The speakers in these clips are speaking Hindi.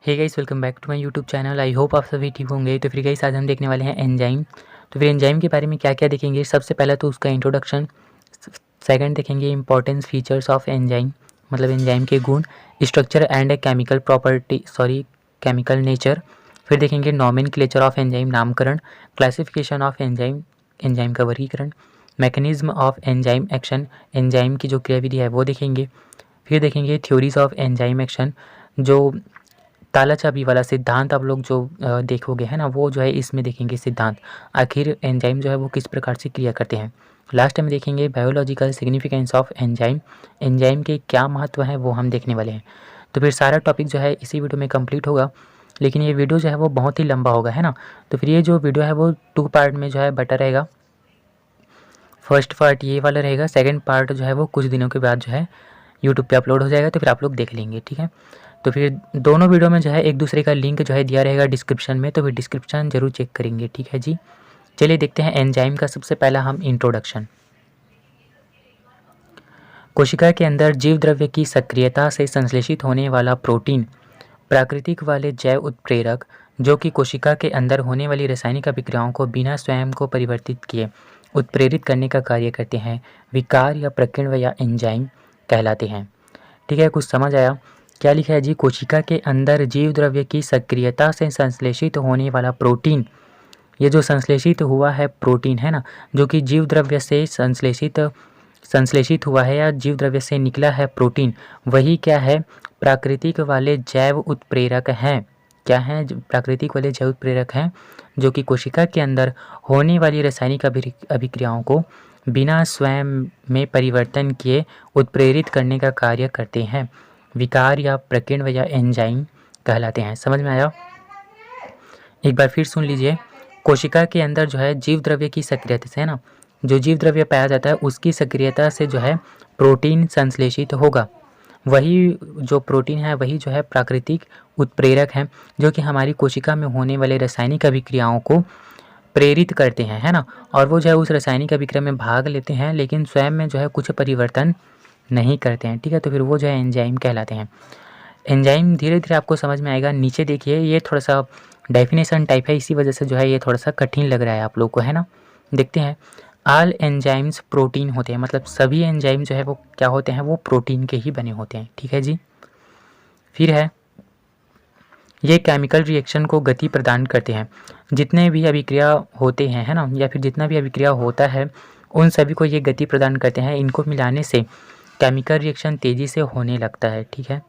Hey guys, welcome back to my YouTube channel. I hope आप सभी ठीक होंगे। तो फिर गाइस आज हम देखने वाले हैं एंजाइम। तो फिर एंजाइम के बारे में क्या क्या देखेंगे। सबसे पहला तो उसका इंट्रोडक्शन, सेकंड देखेंगे इंपॉर्टेंस फीचर्स ऑफ एंजाइम, मतलब एंजाइम के गुण, structure and chemical property chemical nature. फिर देखेंगे नॉमेनक्लेचर ऑफ एंजाइम, नामकरण, क्लासिफिकेशन ऑफ एंजाइम, एंजाइम का वर्गीकरण, mechanism of enzyme action, enzyme की जो क्रियाविधि है वो देखेंगे। फिर देखेंगे थ्योरीज ऑफ एंजाइम एक्शन, जो ताला चाबी वाला सिद्धांत आप लोग जो देखोगे है ना, वो जो है इसमें देखेंगे सिद्धांत। आखिर एंजाइम जो है वो किस प्रकार से क्रिया करते हैं। लास्ट में देखेंगे biological significance of enzyme, enzyme के क्या महत्व है वो हम देखने वाले हैं। तो फिर सारा टॉपिक जो है इसी वीडियो में कंप्लीट होगा, लेकिन ये वीडियो जो है वो बहुत ही लंबा होगा, है ना। तो फिर ये जो वीडियो है वो 2 पार्ट में जो है बटा रहेगा। फर्स्ट पार्ट ये वाला रहेगा, सेकेंड पार्ट जो है वो कुछ दिनों के बाद जो है यूट्यूब पे अपलोड हो जाएगा, तो फिर आप लोग देख लेंगे, ठीक है। तो फिर दोनों वीडियो में जो है एक दूसरे का लिंक जो है दिया रहेगा डिस्क्रिप्शन में, तो फिर डिस्क्रिप्शन जरूर चेक करेंगे, ठीक है जी। चलिए देखते हैं एंजाइम का सबसे पहला हम इंट्रोडक्शन। कोशिका के अंदर जीव द्रव्य की सक्रियता से संश्लेषित होने वाला प्रोटीन प्राकृतिक वाले जैव उत्प्रेरक, जो कि कोशिका के अंदर होने वाली रासायनिक अभिक्रियाओं को बिना स्वयं को परिवर्तित किए उत्प्रेरित करने का कार्य करते हैं, विकार या प्रकीर्णव या एंजाइम कहलाते हैं। ठीक है, कुछ समझ आया। क्या लिखा है जी, कोशिका के अंदर जीव द्रव्य की सक्रियता से संश्लेषित होने वाला प्रोटीन, ये जो संश्लेषित हुआ है प्रोटीन है ना, जो कि जीव द्रव्य से संश्लेषित हुआ है या जीव द्रव्य से निकला है प्रोटीन, वही क्या है, प्राकृतिक वाले जैव उत्प्रेरक हैं। क्या हैं, प्राकृतिक वाले जैव उत्प्रेरक हैं, जो कि कोशिका के अंदर होने वाली रासायनिक अभिक्रियाओं को बिना स्वयं में परिवर्तन किए उत्प्रेरित करने का कार्य करते हैं, विकार या प्रकीर्णव या एंजाइम कहलाते हैं। समझ में आया। एक बार फिर सुन लीजिए। कोशिका के अंदर जो है जीव द्रव्य की सक्रियता से, है ना, जो जीव द्रव्य पाया जाता है उसकी सक्रियता से जो है प्रोटीन संश्लेषित होगा। वही जो प्रोटीन है वही जो है प्राकृतिक उत्प्रेरक हैं, जो कि हमारी कोशिका में होने वाले रासायनिक अभिक्रियाओं को प्रेरित करते हैं, है ना। और वो जो है उस रासायनिक अभिक्रिया में भाग लेते हैं, लेकिन स्वयं में जो है कुछ परिवर्तन नहीं करते हैं, ठीक है। तो फिर वो जो है एंजाइम कहलाते हैं। एंजाइम धीरे धीरे आपको समझ में आएगा। नीचे देखिए, ये थोड़ा सा डेफिनेशन टाइप है, इसी वजह से जो है ये थोड़ा सा कठिन लग रहा है आप लोग को, है ना। देखते हैं। ऑल एंजाइम्स प्रोटीन होते हैं, मतलब सभी एंजाइम जो है वो क्या होते हैं, वो प्रोटीन के ही बने होते हैं, ठीक है जी। फिर है, ये केमिकल रिएक्शन को गति प्रदान करते हैं। जितने भी अभिक्रिया होते हैं, है ना, या फिर जितना भी अभिक्रिया होता है उन सभी को ये गति प्रदान करते हैं। इनको मिलाने से केमिकल रिएक्शन तेज़ी से होने लगता है, ठीक है।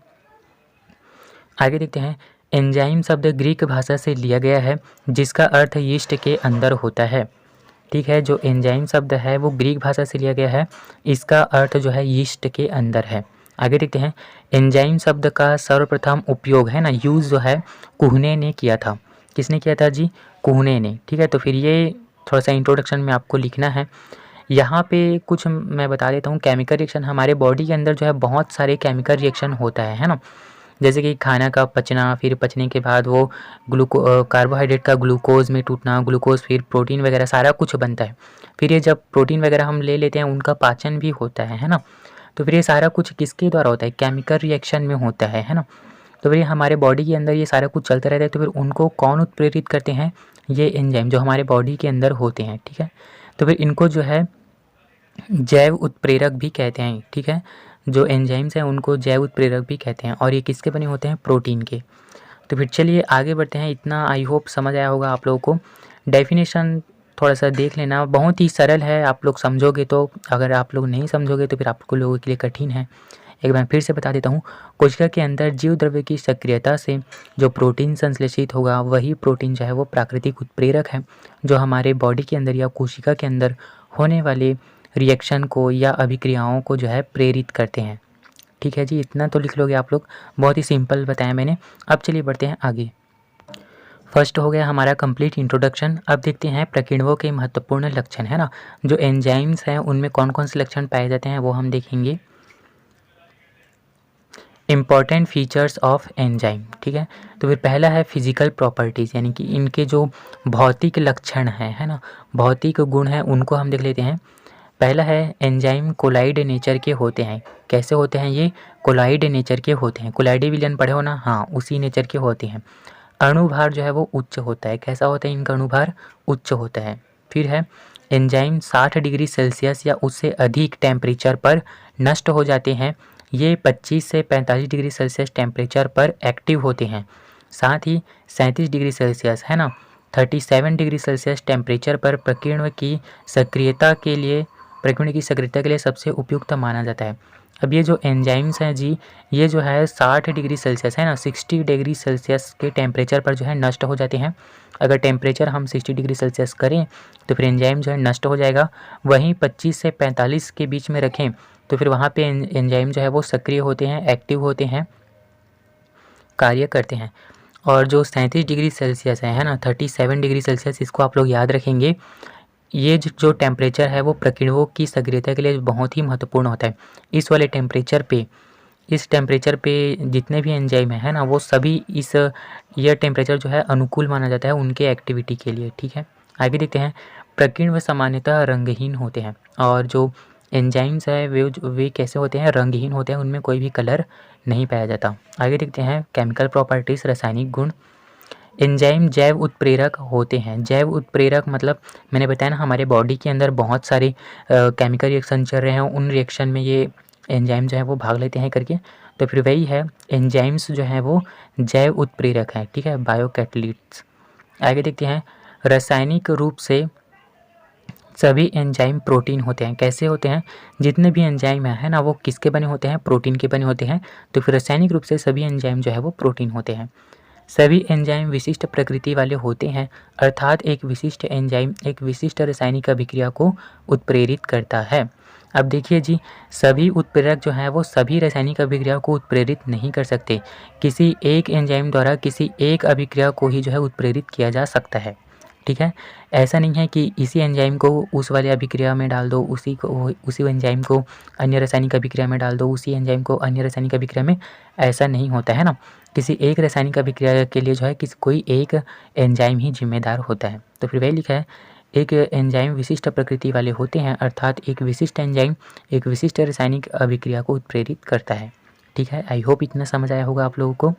आगे देखते हैं। एंजाइम शब्द ग्रीक भाषा से लिया गया है, जिसका अर्थ यीस्ट के अंदर होता है, ठीक है। जो एंजाइम शब्द है वो ग्रीक भाषा से लिया गया है, इसका अर्थ जो है यीस्ट के अंदर है। आगे देखते हैं। एंजाइम शब्द का सर्वप्रथम उपयोग, है ना, यूज़ जो है कुहने ने किया था। किसने किया था जी, कुहने ने, ठीक है। तो फिर ये थोड़ा सा इंट्रोडक्शन में आपको लिखना है। यहाँ पे कुछ मैं बता देता हूँ। केमिकल रिएक्शन, हमारे बॉडी के अंदर जो है बहुत सारे केमिकल रिएक्शन होता है ना। जैसे कि खाना का पचना, फिर पचने के बाद वो कार्बोहाइड्रेट का ग्लूकोज में टूटना, ग्लूकोज फिर प्रोटीन वगैरह सारा कुछ बनता है। फिर ये जब प्रोटीन वगैरह हम ले लेते हैं उनका पाचन भी होता है ना। तो फिर ये सारा कुछ किसके द्वारा होता है, केमिकल रिएक्शन में होता है ना। तो फिर हमारे बॉडी के अंदर ये सारा कुछ चलता रहता है। तो फिर उनको कौन उत्प्रेरित करते हैं, ये एंजाइम जो हमारे बॉडी के अंदर होते हैं, ठीक है। तो फिर इनको जो है जैव उत्प्रेरक भी कहते हैं, ठीक है। जो एंजाइम्स हैं उनको जैव उत्प्रेरक भी कहते हैं, और ये किसके बने होते हैं, प्रोटीन के। तो फिर चलिए आगे बढ़ते हैं। इतना आई होप समझ आया होगा आप लोगों को। डेफिनेशन थोड़ा सा देख लेना, बहुत ही सरल है, आप लोग समझोगे तो। अगर आप लोग नहीं समझोगे तो फिर आप लोगों के लिए कठिन है। एक बार फिर से बता देता हूँ। कोशिका के अंदर जीव द्रव्य की सक्रियता से जो प्रोटीन संश्लेषित होगा, वही प्रोटीन जो है वो प्राकृतिक उत्प्रेरक है, जो हमारे बॉडी के अंदर या कोशिका के अंदर होने वाले रिएक्शन को या अभिक्रियाओं को जो है प्रेरित करते हैं, ठीक है जी। इतना तो लिख लोगे आप लोग, बहुत ही सिंपल बताया मैंने। अब चलिए बढ़ते हैं आगे। फर्स्ट हो गया हमारा कंप्लीट इंट्रोडक्शन। अब देखते हैं प्रकीर्णवों के महत्वपूर्ण लक्षण, है ना। जो एंजाइम्स हैं उनमें कौन कौन से लक्षण पाए जाते हैं वो हम देखेंगे। इम्पॉर्टेंट फीचर्स ऑफ एंजाइम, ठीक है। तो फिर पहला है फिजिकल प्रॉपर्टीज़, यानी कि इनके जो भौतिक लक्षण हैं, है ना, भौतिक गुण हैं, उनको हम देख लेते हैं। पहला है एंजाइम कोलाइड नेचर के होते हैं। कैसे होते हैं ये? कोलाइड नेचर के होते हैं। कोलाइडी विलयन पढ़े हो ना? हाँ, उसी नेचर के होते हैं। अणुभार जो है वो उच्च होता है। कैसा होता है इनका अणुभार? उच्च होता है। फिर है एंजाइम 60 डिग्री सेल्सियस या उससे अधिक टेम्परेचर पर नष्ट हो जाते हैं। ये 25 से 45 डिग्री सेल्सियस टेम्परेचर पर एक्टिव होते हैं। साथ ही 37 डिग्री सेल्सियस है ना, 37 डिग्री सेल्सियस टेम्परेचर पर प्रकीर्ण की सक्रियता के लिए सबसे उपयुक्त माना जाता है। अब ये जो एंजाइम्स हैं जी, ये जो है 60 डिग्री सेल्सियस है ना, 60 डिग्री सेल्सियस के टेम्परेचर पर जो है नष्ट हो जाते हैं। अगर टेम्परेचर हम 60 डिग्री सेल्सियस करें तो फिर एंजाइम जो है नष्ट हो जाएगा। वहीं 25 से 45 के बीच में रखें तो फिर वहाँ पे एंजाइम जो है वो सक्रिय होते हैं, एक्टिव होते हैं, कार्य करते हैं। और जो 37 डिग्री सेल्सियस है ना, 37 डिग्री सेल्सियस, इसको आप लोग याद रखेंगे। ये जो टेम्परेचर है वो प्रकीर्णकों की सक्रियता के लिए बहुत ही महत्वपूर्ण होता है। इस वाले टेम्परेचर पे, इस टेम्परेचर पे जितने भी एंजाइम है ना, वो सभी यह टेम्परेचर जो है अनुकूल माना जाता है उनके एक्टिविटी के लिए। ठीक है, आगे देखते हैं। प्रकीर्ण सामान्यतः रंगहीन होते हैं। और जो एंजाइम्स है वे कैसे होते हैं? रंगहीन होते हैं, उनमें कोई भी कलर नहीं पाया जाता। आगे देखते हैं केमिकल प्रॉपर्टीज़, रासायनिक गुण। एंजाइम जैव उत्प्रेरक होते हैं। जैव उत्प्रेरक मतलब मैंने बताया ना, हमारे बॉडी के अंदर बहुत सारे केमिकल रिएक्शन चल रहे हैं, उन रिएक्शन में ये एंजाइम जो है वो भाग लेते हैं करके। तो फिर वही है, एंजाइम्स जो है वो जैव उत्प्रेरक हैं। ठीक है, बायोकैटलिस्ट्स। आगे देखते हैं रासायनिक रूप से सभी एंजाइम प्रोटीन होते हैं। कैसे होते हैं? जितने भी एंजाइम है ना, वो किसके बने होते हैं? प्रोटीन के बने होते हैं। तो फिर रासायनिक रूप से सभी एंजाइम जो है वो प्रोटीन होते हैं। सभी एंजाइम विशिष्ट प्रकृति वाले होते हैं, अर्थात एक विशिष्ट एंजाइम एक विशिष्ट रासायनिक अभिक्रिया को उत्प्रेरित करता है। अब देखिए जी, सभी उत्प्रेरक जो हैं वो सभी रासायनिक अभिक्रिया को उत्प्रेरित नहीं कर सकते। किसी एक एंजाइम द्वारा किसी एक अभिक्रिया को ही जो है उत्प्रेरित किया जा सकता है। ठीक है, ऐसा नहीं है कि इसी एंजाइम को उस वाले अभिक्रिया में डाल दो, उसी एंजाइम को अन्य रासायनिक अभिक्रिया में डाल दो, उसी एंजाइम को अन्य रासायनिक अभिक्रिया में। ऐसा नहीं होता है ना। किसी एक रासायनिक अभिक्रिया के लिए जो है कोई एक एंजाइम ही जिम्मेदार होता है। तो फिर वही लिखा है, एक एंजाइम विशिष्ट प्रकृति वाले होते हैं, अर्थात एक विशिष्ट एंजाइम एक विशिष्ट रासायनिक अभिक्रिया को उत्प्रेरित करता है। ठीक है, आई होप इतना समझ आया होगा आप लोगों को।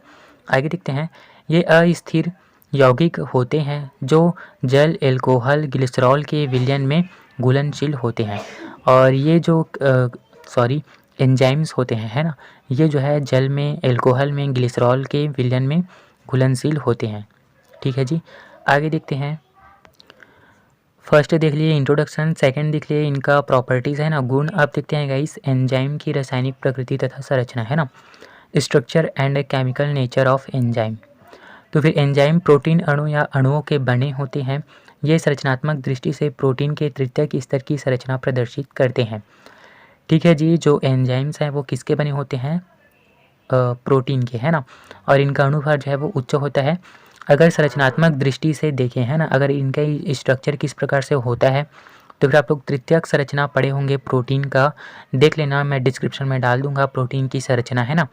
आगे देखते हैं, ये अस्थिर यौगिक होते हैं जो जल, एल्कोहल, ग्लिसरॉल के विलयन में घुलनशील होते हैं। और ये जो एंजाइम्स होते हैं है ना, ये जो है जल में, एल्कोहल में, ग्लिसरॉल के विलयन में घुलनशील होते हैं। ठीक है जी, आगे देखते हैं। फर्स्ट देख लिए इंट्रोडक्शन, सेकंड देख लिए इनका प्रॉपर्टीज़ है ना, गुण। अब देखते हैं गाइस एंजाइम की रासायनिक प्रकृति तथा संरचना है ना, structure and chemical nature of enzyme. तो फिर एंजाइम प्रोटीन अणु या अणुओं के बने होते हैं। ये संरचनात्मक दृष्टि से प्रोटीन के तृतीयक स्तर की संरचना प्रदर्शित करते हैं। ठीक है जी, जो एंजाइम्स हैं वो किसके बने होते हैं? प्रोटीन के, है ना। और इनका अणुभार जो है वो उच्च होता है। अगर संरचनात्मक दृष्टि से देखें है ना, अगर इनका स्ट्रक्चर किस प्रकार से होता है तो फिर आप लोग तृतीयक संरचना पढ़े होंगे प्रोटीन का, देख लेना, मैं डिस्क्रिप्शन में डाल दूंगा प्रोटीन की संरचना है ना।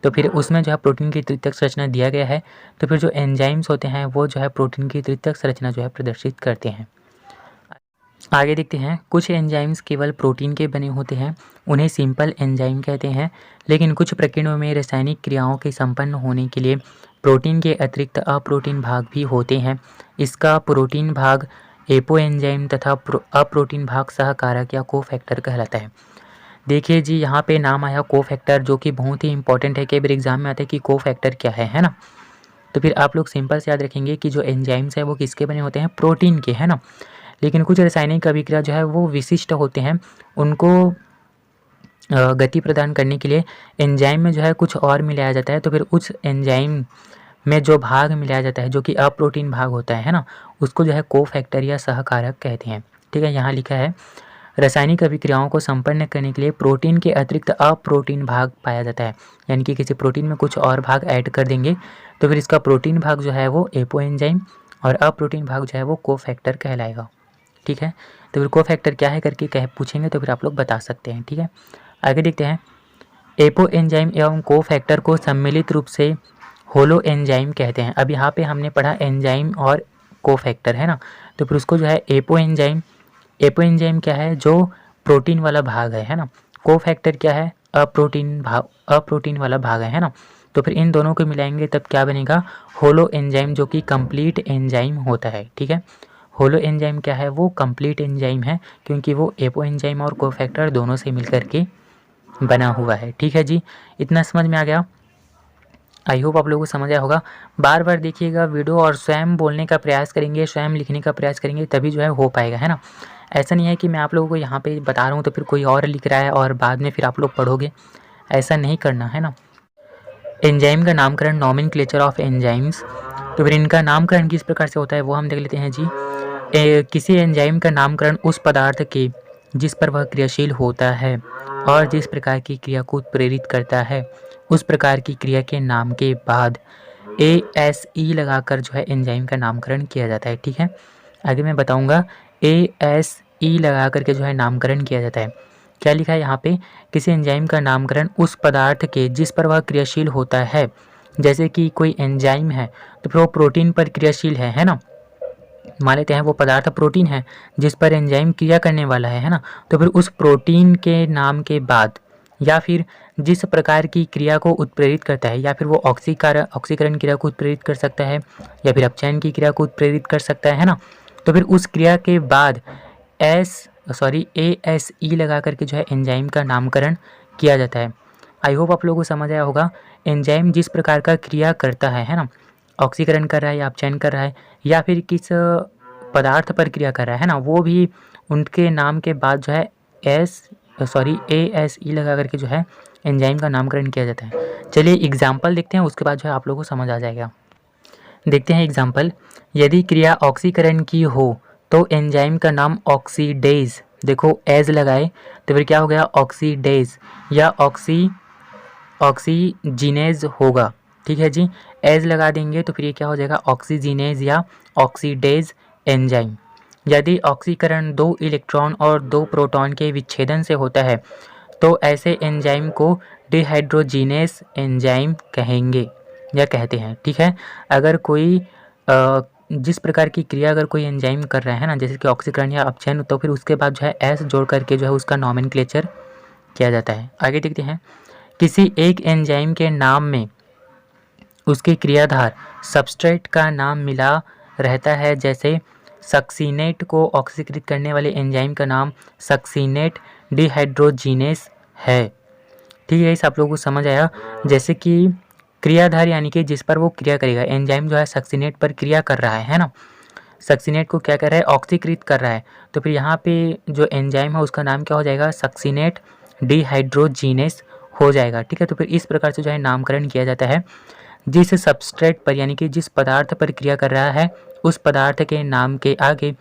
तो फिर उसमें जो है प्रोटीन की तृतीयक संरचना दिया गया है। तो फिर जो एंजाइम्स होते हैं वो जो है प्रोटीन की तृतीयक संरचना जो है प्रदर्शित करते हैं। आगे देखते हैं, कुछ एंजाइम्स केवल प्रोटीन के बने होते हैं, उन्हें सिंपल एंजाइम कहते हैं। लेकिन कुछ प्रकीर्णों में रासायनिक क्रियाओं के संपन्न होने के लिए प्रोटीन के अतिरिक्त अप्रोटीन भाग भी होते हैं। इसका प्रोटीन भाग एपो एंजाइम तथा अप्रोटीन भाग सहकारक या कोफैक्टर कहलाता है। देखिए जी, यहाँ पे नाम आया कोफैक्टर, जो कि बहुत ही इंपॉर्टेंट है। कई बार एग्जाम में आता है कि कोफैक्टर क्या है ना। तो फिर आप लोग सिंपल से याद रखेंगे कि जो एंजाइम्स है वो किसके बने होते हैं? प्रोटीन के, है ना। लेकिन कुछ रासायनिक अभिक्रिया जो है वो विशिष्ट होते हैं, उनको गति प्रदान करने के लिए एंजाइम में जो है कुछ और मिलाया जाता है। तो फिर उस एंजाइम में जो भाग मिलाया जाता है जो कि अप्रोटीन भाग होता है ना, उसको जो है कोफैक्टर या सहकारक कहते हैं। ठीक है, यहाँ लिखा है रासायनिक अभिक्रियाओं को संपन्न करने के लिए प्रोटीन के अतिरिक्त अप्रोटीन भाग पाया जाता है। यानी कि किसी प्रोटीन में कुछ और भाग ऐड कर देंगे तो फिर इसका प्रोटीन भाग जो है वो एपो एंजाइम और अप्रोटीन भाग जो है वो कोफैक्टर कहलाएगा। ठीक है, तो फिर कोफैक्टर क्या है करके पूछेंगे तो फिर आप लोग बता सकते हैं। ठीक है, आगे देखते हैं। एपो एंजाइम एवं कोफैक्टर को सम्मिलित रूप से होलो एंजाइम कहते हैं। अब यहाँ पे हमने पढ़ा एंजाइम और कोफैक्टर, है ना। तो फिर उसको जो है एपो एंजाइम क्या है? जो प्रोटीन वाला भाग है ना। कोफैक्टर क्या है? अप्रोटीन वाला भाग है ना। तो फिर इन दोनों को मिलाएंगे तब क्या बनेगा? होलो एंजाइम, जो कि कंप्लीट एंजाइम होता है। ठीक है, होलो एंजाइम क्या है? वो कंप्लीट एंजाइम है, क्योंकि वो एपो एंजाइम और कोफैक्टर दोनों से मिलकर के बना हुआ है। ठीक है जी, इतना समझ में आ गया? आई होप आप लोगों को समझ आया होगा। बार बार देखिएगा वीडियो और स्वयं बोलने का प्रयास करेंगे, स्वयं लिखने का प्रयास करेंगे, तभी जो है हो पाएगा, है ना। ऐसा नहीं है कि मैं आप लोगों को यहाँ पे बता रहा हूँ तो फिर कोई और लिख रहा है और बाद में फिर आप लोग पढ़ोगे, ऐसा नहीं करना है ना। एंजाइम का नामकरण, नॉमेनक्लेचर ऑफ एंजाइम्स। तो फिर इनका नामकरण किस प्रकार से होता है वो हम देख लेते हैं जी। किसी एंजाइम का नामकरण उस पदार्थ के जिस पर वह क्रियाशील होता है और जिस प्रकार की क्रिया को प्रेरित करता है, उस प्रकार की क्रिया के नाम के बाद ASE लगाकर जो है एंजाइम का नामकरण किया जाता है। ठीक है, आगे मैं बताऊंगा। ASE लगा करके जो है नामकरण किया जाता है। क्या लिखा है यहाँ पे? किसी एंजाइम का नामकरण उस पदार्थ के जिस पर वह क्रियाशील होता है। जैसे कि कोई एंजाइम है तो फिर वो प्रोटीन पर क्रियाशील है ना। मान लेते हैं वो पदार्थ प्रोटीन है जिस पर एंजाइम क्रिया करने वाला है ना। तो फिर उस प्रोटीन के नाम के बाद या फिर जिस प्रकार की क्रिया को उत्प्रेरित करता है, या फिर वो ऑक्सीकरण क्रिया को उत्प्रेरित कर सकता है या फिर अपचयन की क्रिया को उत्प्रेरित कर सकता है ना। तो फिर उस क्रिया के बाद ASE लगा करके जो है एंजाइम का नामकरण किया जाता है। आई होप आप लोगों को समझ आया होगा। एंजाइम जिस प्रकार का क्रिया करता है ना, ऑक्सीकरण कर रहा है या अपचयन कर रहा है या फिर किस पदार्थ पर क्रिया कर रहा है ना, वो भी उनके नाम के बाद जो है ASE लगा करके जो है एंजाइम का नामकरण किया जाता है। चलिए एग्जाम्पल देखते हैं, उसके बाद जो है आप लोगों को समझ आ जाएगा। देखते हैं एग्जाम्पल। यदि क्रिया ऑक्सीकरण की हो तो एंजाइम का नाम ऑक्सीडेज, देखो एज लगाए तो फिर क्या हो गया? ऑक्सीडेज या ऑक्सीजिनेज होगा। ठीक है जी, एज लगा देंगे तो फिर ये क्या हो जाएगा? ऑक्सीजिनेज या ऑक्सीडेज एंजाइम। यदि ऑक्सीकरण 2 इलेक्ट्रॉन और 2 प्रोटॉन के विच्छेदन से होता है तो ऐसे एंजाइम को डिहाइड्रोजिनेस एंजाइम कहेंगे या कहते हैं। ठीक है, अगर कोई जिस प्रकार की क्रिया अगर कोई एंजाइम कर रहा है ना, जैसे कि ऑक्सीकरण या अपचयन, तो फिर उसके बाद जो है एस जोड़ करके जो है उसका नॉमेनक्लेचर किया जाता है। आगे देखते हैं। किसी एक एंजाइम के नाम में उसके क्रियाधार सबस्ट्रेट का नाम मिला रहता है। जैसे सक्सीनेट को ऑक्सीकृत करने वाले एंजाइम का नाम सक्सीनेट डिहाइड्रोजिनेस है। ठीक है, इस आप लोगों को समझ आया। जैसे कि क्रियाधार यानी कि जिस पर वो क्रिया करेगा, एंजाइम जो है सक्सीनेट पर क्रिया कर रहा है ना, सक्सीनेट को क्या कर रहा है? ऑक्सीकृत कर रहा है। तो फिर यहाँ पे जो एंजाइम है उसका नाम क्या हो जाएगा? सक्सीनेट डिहाइड्रोजिनेस हो जाएगा। ठीक है, तो फिर इस प्रकार से जो है नामकरण किया जाता है। जिस सबस्ट्रेट पर यानी कि जिस पदार्थ पर क्रिया कर रहा है उस पदार्थ के नाम के आगे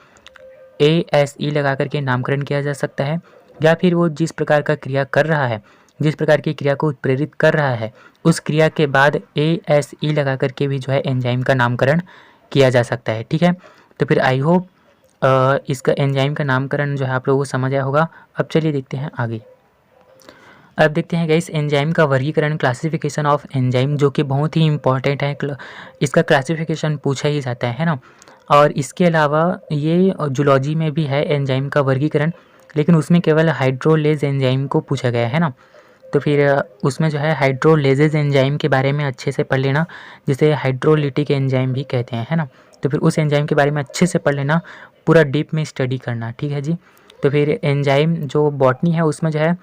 ASE लगा करके नामकरण किया जा सकता है, या फिर वो जिस प्रकार का क्रिया कर रहा है, जिस प्रकार की क्रिया को उत्प्रेरित कर रहा है, उस क्रिया के बाद ASE लगा करके भी जो है एंजाइम का नामकरण किया जा सकता है। ठीक है, तो फिर आई होप इसका एंजाइम का नामकरण जो है आप लोगों को समझ आया होगा। अब चलिए देखते हैं आगे। अब देखते हैं गाइस एंजाइम का वर्गीकरण, क्लासिफिकेशन ऑफ एंजाइम, जो कि बहुत ही इंपॉर्टेंट है। इसका क्लासिफिकेशन पूछा ही जाता है ना। और इसके अलावा ये जूलॉजी में भी है एंजाइम का वर्गीकरण, लेकिन उसमें केवल हाइड्रोलेज एंजाइम को पूछा गया है ना। तो फिर उसमें जो है हाइड्रोलेजेज एंजाइम के बारे में अच्छे से पढ़ लेना, जिसे हाइड्रोलिटिक एंजाइम भी कहते हैं, है ना। तो फिर उस एंजाइम के बारे में अच्छे से पढ़ लेना, पूरा डीप में स्टडी करना। ठीक है जी। तो फिर एंजाइम जो बॉटनी है उसमें जो है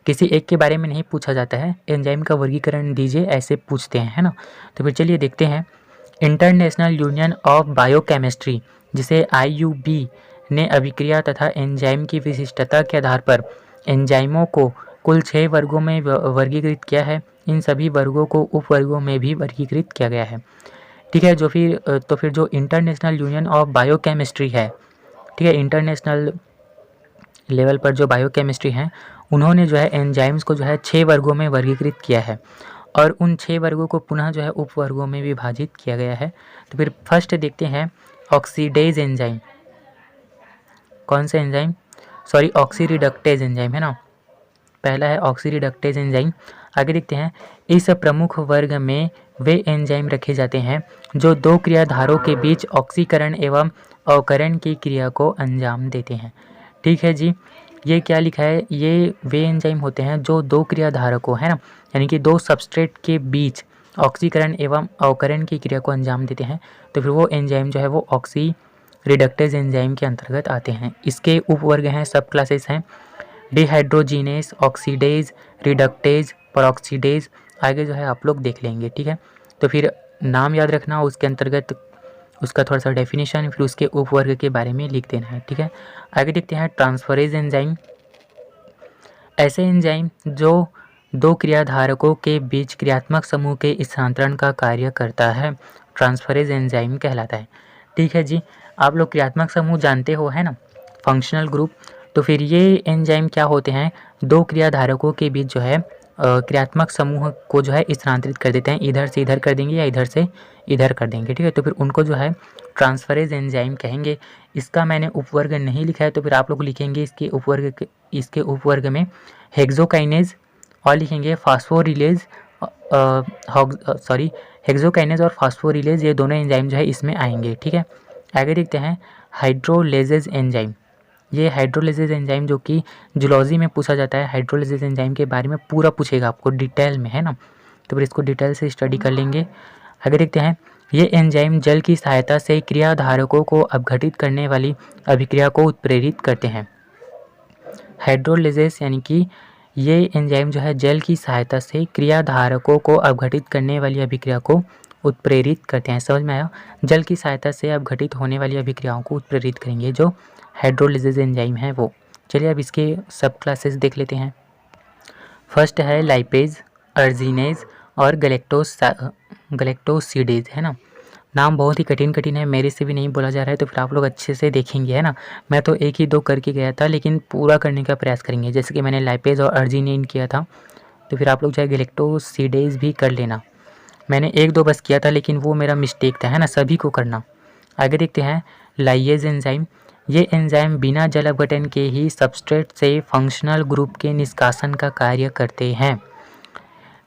किसी एक के बारे में नहीं पूछा जाता है, एंजाइम का वर्गीकरण दीजिए ऐसे पूछते हैं, है ना। तो फिर चलिए देखते हैं। इंटरनेशनल यूनियन ऑफ बायोकेमिस्ट्री, जिसे IUB ने अभिक्रिया तथा एंजाइम की विशिष्टता के आधार पर एंजाइमों को कुल 6 वर्गों में वर्गीकृत किया है। इन सभी वर्गों को उपवर्गों में भी वर्गीकृत किया गया है। ठीक है, तो फिर जो इंटरनेशनल यूनियन ऑफ बायोकेमिस्ट्री है, ठीक है, इंटरनेशनल लेवल पर जो बायोकेमिस्ट्री है, उन्होंने जो है एंजाइम्स को जो है 6 वर्गों में वर्गीकृत किया है और उन 6 वर्गों को पुनः जो है उपवर्गों में विभाजित किया गया है। तो फिर फर्स्ट देखते हैं ऑक्सीडेज एंजाइम। कौन सा एंजाइम? सॉरी, ऑक्सीरिडक्टेज एंजाइम, है ना। पहला है ऑक्सीरिडक्टेज एंजाइम। आगे देखते हैं। इस प्रमुख वर्ग में वे एंजाइम रखे जाते हैं जो 2 क्रियाधारों के बीच ऑक्सीकरण एवं अवकरण की क्रिया को अंजाम देते हैं। ठीक है जी। ये क्या लिखा है, ये वे एंजाइम होते हैं जो दो क्रियाधारकों है ना, यानी कि दो सबस्ट्रेट के बीच ऑक्सीकरण एवं अवकरण की क्रिया को अंजाम देते हैं। तो फिर वो एंजाइम जो है वो ऑक्सी रिडक्टेज एंजाइम के अंतर्गत आते हैं। इसके उपवर्ग हैं, सब क्लासेस हैं, डिहाइड्रोजीनेस, ऑक्सीडेज, रिडक्टेज, परऑक्सीडेज। आगे जो है आप लोग देख लेंगे, ठीक है। तो फिर नाम याद रखना, उसके अंतर्गत उसका थोड़ा सा डेफिनेशन, फिर उसके उपवर्ग के बारे में लिख देना है, ठीक है। आगे देखते हैं ट्रांसफरेज एंजाइम। ऐसे एंजाइम जो दो क्रियाधारकों के बीच क्रियात्मक समूह के स्थानांतरण का कार्य करता है, ट्रांसफरेज एंजाइम कहलाता है, ठीक है जी। आप लोग क्रियात्मक समूह जानते हो है ना, फंक्शनल ग्रुप। तो फिर ये एंजाइम क्या होते हैं, दो क्रियाधारकों के बीच जो है क्रियात्मक समूह को जो है स्थानांतरित कर देते हैं, इधर से इधर कर देंगे या इधर से इधर कर देंगे, ठीक है। तो फिर उनको जो है ट्रांसफरेज एंजाइम कहेंगे। इसका मैंने उपवर्ग नहीं लिखा है, तो फिर आप लोग लिखेंगे इसके उपवर्ग में हेक्सोकाइनेज और लिखेंगे फास्फोरिलेज, हेक्सोकाइनेज और फास्फोरिलेज, ये दोनों एंजाइम जो है इसमें आएंगे, ठीक है। आगे देखते हैं हाइड्रोलेजेज एंजाइम। ये हाइड्रोलेजेज एंजाइम जो कि जूलॉजी में पूछा जाता है, हाइड्रोलेजेज एंजाइम के बारे में पूरा पूछेगा आपको डिटेल में, है ना। तो फिर इसको डिटेल से स्टडी कर लेंगे। आगे देखते हैं, ये एंजाइम जल की सहायता से क्रियाधारकों को अपघटित करने वाली अभिक्रिया को उत्प्रेरित करते हैं। हाइड्रोलेजेस यानी कि ये एंजाइम जो है जल की सहायता से क्रियाधारकों को अपघटित करने वाली अभिक्रिया को उत्प्रेरित करते हैं। समझ में आया, जल की सहायता से अपघटित होने वाली अभिक्रियाओं को उत्प्रेरित करेंगे जो हाइड्रोलिसिस एंजाइम है वो। चलिए अब इसके सब क्लासेस देख लेते हैं। फर्स्ट है लाइपेज, अर्जिनेज और गलेक्टोसिडेज, है ना। नाम बहुत ही कठिन है, मेरे से भी नहीं बोला जा रहा है, तो फिर आप लोग अच्छे से देखेंगे, है ना। मैं तो एक ही दो करके गया था, लेकिन पूरा करने का प्रयास करेंगे। जैसे कि मैंने लाइपेज और अर्जिनेज किया था, तो फिर आप लोग चाहे गलेक्टोसिडेज भी कर लेना। मैंने एक दो बस किया था, लेकिन वो मेरा मिस्टेक था, है ना, सभी को करना। आगे देखते हैं लाइएज एंजाइम। ये एंजाइम बिना जल अपघटन के ही सबस्ट्रेट से फंक्शनल ग्रुप के निष्कासन का कार्य करते हैं।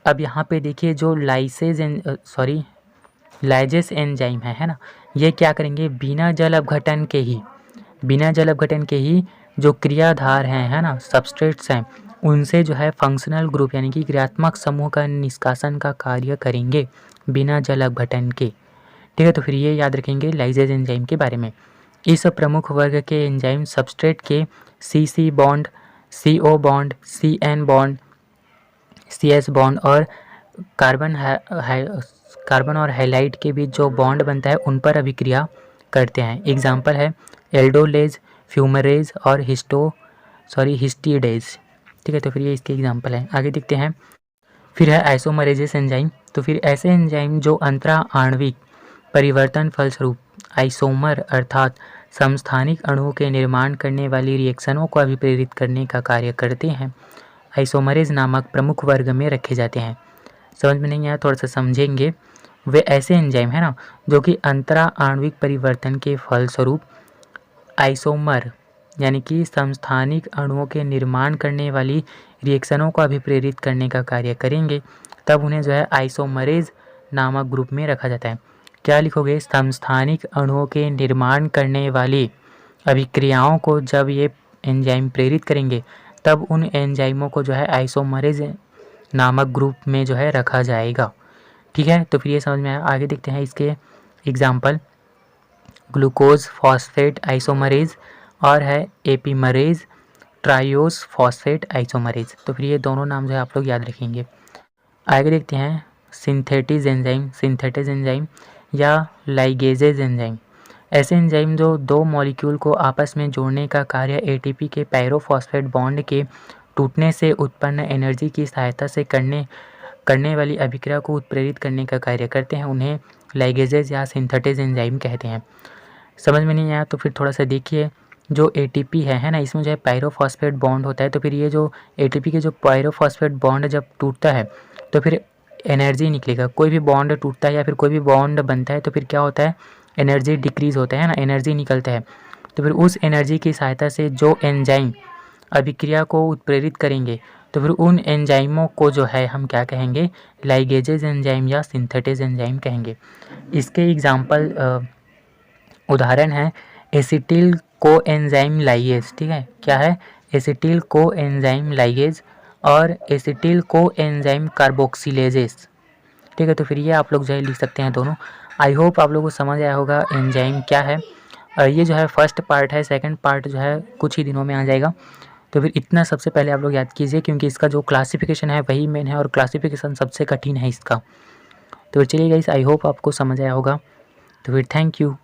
अब यहाँ पे देखिए जो लाइजेस एंजाइम है ना, ये क्या करेंगे, बिना जल अपघटन के ही जो क्रियाधार हैं, है ना, सबस्ट्रेट्स हैं, उनसे जो है फंक्शनल ग्रुप यानी कि क्रियात्मक समूह का निष्कासन का कार्य करेंगे बिना जल अपघटन के, ठीक है। तो फिर ये याद रखेंगे लाइजेज एंजाइम के बारे में। इस प्रमुख वर्ग के एंजाइम सबस्ट्रेट के CC bond, CO bond, CN bond, CS bond और कार्बन और हैलाइड के बीच जो बॉन्ड बनता है उन पर अभिक्रिया करते हैं। एग्जाम्पल है एल्डोलेज, फ्यूमरेज और हिस्टीडेज, ठीक है। तो फिर ये इसके एग्जाम्पल हैं। आगे देखते हैं, फिर है आइसोमरेजेस एंजाइम। तो फिर ऐसे एंजाइम जो अंतरा आणविक परिवर्तन फलस्वरूप आइसोमर अर्थात समस्थानिक अणुओं के निर्माण करने वाली रिएक्शनों को अभिप्रेरित करने का कार्य करते हैं, आइसोमरेज नामक प्रमुख वर्ग में रखे जाते हैं। समझ में नहीं आया, थोड़ा सा समझेंगे। वे ऐसे एंजाइम है ना जो कि अंतरा आणविक परिवर्तन के फलस्वरूप आइसोमर यानी कि समस्थानिक अणुओं के निर्माण करने वाली रिएक्शनों को अभिप्रेरित करने का कार्य करेंगे, तब उन्हें जो है आइसोमरेज नामक ग्रुप में रखा जाता है। क्या लिखोगे, समस्थानिक अणुओं के निर्माण करने वाली अभिक्रियाओं को जब ये एंजाइम प्रेरित करेंगे, तब उन एंजाइमों को जो है आइसोमरेज नामक ग्रुप में जो है रखा जाएगा, ठीक है। तो फिर ये समझ में आया। आगे देखते हैं इसके एग्जाम्पल, ग्लूकोज फॉस्फेट आइसोमरेज और है एपीमरेज, ट्राइओस फॉस्फेट आइसोमरेज। तो फिर ये दोनों नाम जो है आप लोग याद रखेंगे। आगे देखते हैं सिंथेटिज एंजाइम या लाइगेजेज एंजाइम। ऐसे एंजाइम जो दो मॉलिक्यूल को आपस में जोड़ने का कार्य ATP के पायरोफॉस्फेट बॉन्ड के टूटने से उत्पन्न एनर्जी की सहायता से करने वाली अभिक्रिया को उत्प्रेरित करने का कार्य करते हैं, उन्हें लाइगेजेज या सिंथेटिज एंजाइम कहते हैं। समझ में नहीं आया तो फिर थोड़ा सा देखिए, जो ATP है ना, इसमें जो है पायरोफॉस्फेट बॉन्ड होता है। तो फिर ये जो ATP के जो पायरोफॉस्फेट बॉन्ड जब टूटता है तो फिर एनर्जी निकलेगा। कोई भी बॉन्ड टूटता है या फिर कोई भी बॉन्ड बनता है तो फिर क्या होता है, एनर्जी डिक्रीज़ होता है ना, एनर्जी निकलता है। तो फिर उस एनर्जी की सहायता से जो एंजाइम अभिक्रिया को उत्प्रेरित करेंगे, तो फिर उन एंजाइमों को जो है हम क्या कहेंगे, लाइगेजेज एंजाइम या सिंथेटिज एंजाइम कहेंगे। इसके एग्जाम्पल उदाहरण है एसिटिल कोएंजाइम लाइएज, ठीक है। क्या है, एसिटिल को एंजाइम लाइगेज और एसिटिल को एंजाइम कार्बोक्सिलेजेस। ठीक है, तो फिर ये आप लोग जो है लिख सकते हैं दोनों। आई होप आप लोगों को समझ आया होगा एंजाइम क्या है। और ये जो है फर्स्ट पार्ट है, सेकंड पार्ट जो है कुछ ही दिनों में आ जाएगा। तो फिर इतना सबसे पहले आप लोग याद कीजिए, क्योंकि इसका जो क्लासिफिकेशन है वही मेन है और क्लासिफिकेशन सबसे कठिन है इसका। तो चलिए गाइस, आई होप आपको समझ आया होगा। तो फिर थैंक यू।